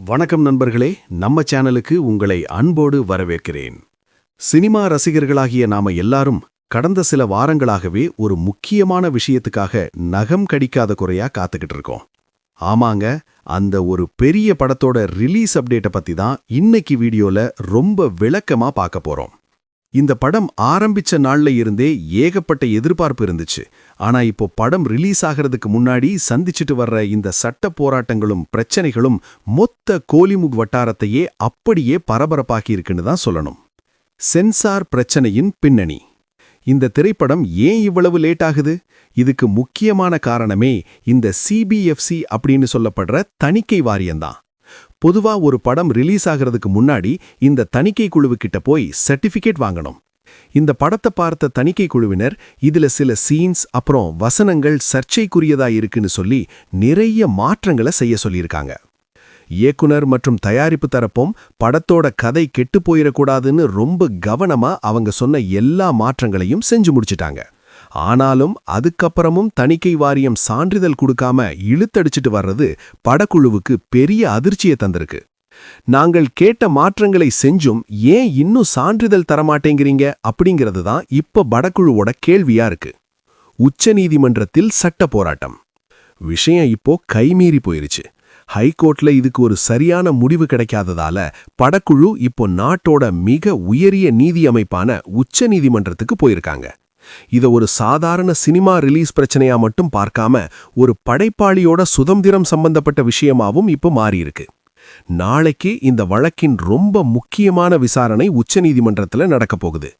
வணக்கம் நண்பர்களே, நம்ம சேனலுக்கு உங்களை அன்போடு வரவேற்கிறேன். சினிமா ரசிகர்களாகிய நாம எல்லாரும் கடந்த சில வாரங்களாகவே ஒரு முக்கியமான விஷயத்துக்காக நகம் கடிக்காத குறையா காத்துக்கிட்டு இருக்கோம். ஆமாங்க, அந்த ஒரு பெரிய படத்தோட ரிலீஸ் அப்டேட்டை பத்தி தான் இன்னைக்கு வீடியோல ரொம்ப விளக்கமா பார்க்க போறோம். இந்த படம் ஆரம்பிச்ச நாள்ல இருந்தே ஏகப்பட்ட எதிர்பார்ப்பு இருந்துச்சு. ஆனா இப்போ படம் ரிலீஸ் ஆகிறதுக்கு முன்னாடி சந்திச்சுட்டு வர்ற இந்த சட்ட போராட்டங்களும் பிரச்சனைகளும் மொத்த கோலிவுட் வட்டாரத்தையே அப்படியே பரபரப்பாக்கி இருக்குன்னு தான் சொல்லணும். சென்சார் பிரச்சனையின் பின்னணி. இந்த திரைப்படம் ஏன் இவ்வளவு லேட் ஆகுது? இதுக்கு முக்கியமான காரணமே இந்த சிபிஎஃப்சி அப்படின்னு சொல்லப்படுற தணிக்கை வாரியம்தான். பொதுவா ஒரு படம் ரிலீஸ் ஆகிறதுக்கு முன்னாடி இந்த தணிக்கை குழுவுக்கிட்ட போய் சர்டிஃபிகேட் வாங்கணும். இந்த படத்தை பார்த்த தணிக்கை குழுவினர் இதுல சில சீன்ஸ் அப்புறம் வசனங்கள் சர்ச்சைக்குரியதா இருக்குன்னு சொல்லி நிறைய மாற்றங்களை செய்ய சொல்லியிருக்காங்க. இயக்குனர் மற்றும் தயாரிப்பு தரப்பும் படத்தோட கதை கெட்டு போயிடக்கூடாதுன்னு ரொம்ப கவனமா அவங்க சொன்ன எல்லா மாற்றங்களையும் செஞ்சு முடிச்சிட்டாங்க. ஆனாலும் அதுக்கப்புறமும் தணிக்கை வாரியம் சான்றிதழ் கொடுக்காம இழுத்தடிச்சிட்டு வர்றது படக்குழுவுக்கு பெரிய அதிர்ச்சியை தந்திருக்கு. நாங்கள் கேட்ட மாற்றங்களை செஞ்சும் ஏன் இன்னும் சான்றிதழ் தரமாட்டேங்கிறீங்க அப்படிங்கிறது தான் இப்ப படக்குழுவோட கேள்வியா இருக்கு. உச்சநீதிமன்றத்தில் சட்ட போராட்டம். விஷயம் இப்போ கைமீறி போயிருச்சு. ஹைகோர்ட்ல இதுக்கு ஒரு சரியான முடிவு கிடைக்காததால படக்குழு இப்போ நாட்டோட மிக உயரிய நீதி அமைப்பான உச்சநீதிமன்றத்துக்கு போயிருக்காங்க. இத ஒரு சாதாரண சினிமா ரிலீஸ் பிரச்சனையா மட்டும் பார்க்காம ஒரு படைப்பாளியோட சுதந்திரம் சம்பந்தப்பட்ட விஷயமாவும் இப்ப மாறியிருக்கு. நாளைக்கு இந்த வழக்கின் ரொம்ப முக்கியமான விசாரணை உச்சநீதிமன்றத்துல நடக்க போகுது.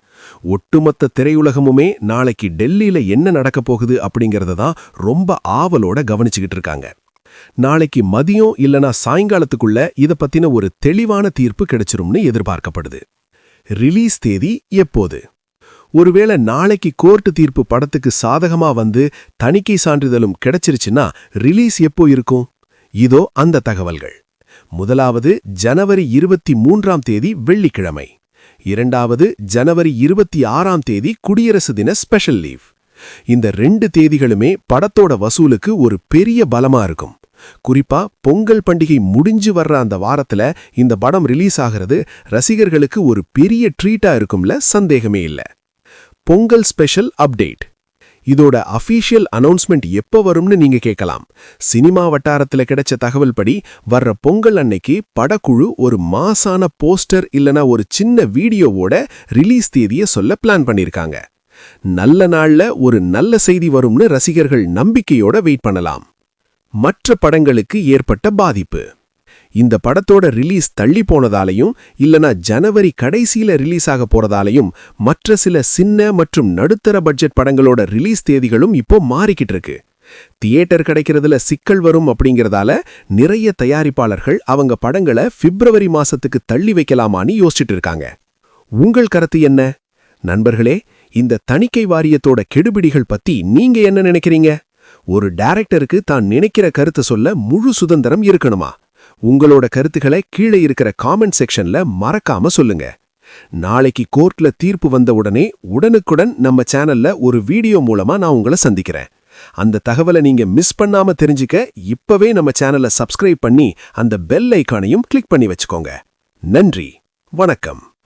ஒட்டுமொத்த திரையுலகமுமே நாளைக்கு டெல்லியில என்ன நடக்க போகுது அப்படிங்கறத தான் ரொம்ப ஆவலோட கவனிச்சுக்கிட்டு இருக்காங்க. நாளைக்கு மதியம் இல்லனா சாயங்காலத்துக்குள்ள இத பத்தின ஒரு தெளிவான தீர்ப்பு கிடைச்சிரும்னு எதிர்பார்க்கப்படுது. ரிலீஸ் தேதி எப்போது? ஒருவேளை நாளைக்கு கோர்ட்டு தீர்ப்பு படத்துக்கு சாதகமா வந்து தணிக்கை சான்றிதழும் கிடைச்சிருச்சுன்னா ரிலீஸ் எப்போ இருக்கும்? இதோ அந்த தகவல்கள். முதலாவது ஜனவரி 23ஆம் தேதி வெள்ளிக்கிழமை. இரண்டாவது ஜனவரி 26ஆம் தேதி குடியரசு தின ஸ்பெஷல் லீவ். இந்த 2 தேதிகளுமே படத்தோட வசூலுக்கு ஒரு பெரிய பலமா இருக்கும். குறிப்பா பொங்கல் பண்டிகை முடிஞ்சு வர்ற அந்த வாரத்துல இந்த படம் ரிலீஸ் ஆகிறது ரசிகர்களுக்கு ஒரு பெரிய ட்ரீட்டா இருக்கும்ல, சந்தேகமே இல்ல. Pongal special update. இதோட அஃபீஷியல் அனௌன்ஸ்மெண்ட் எப்போ வரும்னு நீங்க கேட்கலாம். சினிமா வட்டாரத்துல கிடைச்ச தகவல் படி வர்ற பொங்கல் அன்னைக்கு படக்குழு ஒரு மாசான போஸ்டர் இல்லனா ஒரு சின்ன வீடியோவோட ரிலீஸ் தேதியை சொல்ல பிளான் பண்ணிருக்காங்க. நல்ல நாள்ல ஒரு நல்ல செய்தி வரும்னு ரசிகர்கள் நம்பிக்கையோட வெயிட் பண்ணலாம். மற்ற படங்களுக்கு ஏற்பட்ட பாதிப்பு. இந்த படத்தோட ரிலீஸ் தள்ளி போனதாலையும் இல்லனா ஜனவரி கடைசியில ரிலீஸ் ஆக போறதாலையும் மற்ற சில சின்ன மற்றும் நடுத்தர பட்ஜெட் படங்களோட ரிலீஸ் தேதிகளும் இப்போ மாறிக்கிட்டு இருக்கு. தியேட்டர் கிடைக்கிறதுல சிக்கல் வரும் அப்படிங்கறதால நிறைய தயாரிப்பாளர்கள் அவங்க படங்களை பிப்ரவரி மாசத்துக்கு தள்ளி வைக்கலாமான்னு யோசிச்சுட்டு இருக்காங்க. உங்கள் கருத்து என்ன? நண்பர்களே, இந்த தணிக்கை வாரியத்தோட கெடுபிடிகள் பத்தி நீங்க என்ன நினைக்கிறீங்க? ஒரு டைரக்டருக்கு தான் நினைக்கிற கருத்தை சொல்ல முழு சுதந்திரம் இருக்கணுமா? உங்களோட கருத்துக்களை கீழே இருக்கிற காமெண்ட் செக்ஷன்ல மறக்காம சொல்லுங்க. நாளைக்கு கோர்ட்ல தீர்ப்பு வந்த உடனே உடனுக்குடன் நம்ம சேனல்ல ஒரு வீடியோ மூலமா நான் உங்களை சந்திக்கிறேன். அந்த தகவலை நீங்க மிஸ் பண்ணாம தெரிஞ்சுக்க இப்பவே நம்ம சேனலை சப்ஸ்கிரைப் பண்ணி அந்த பெல் ஐகானையும் கிளிக் பண்ணி வச்சுக்கோங்க. நன்றி, வணக்கம்.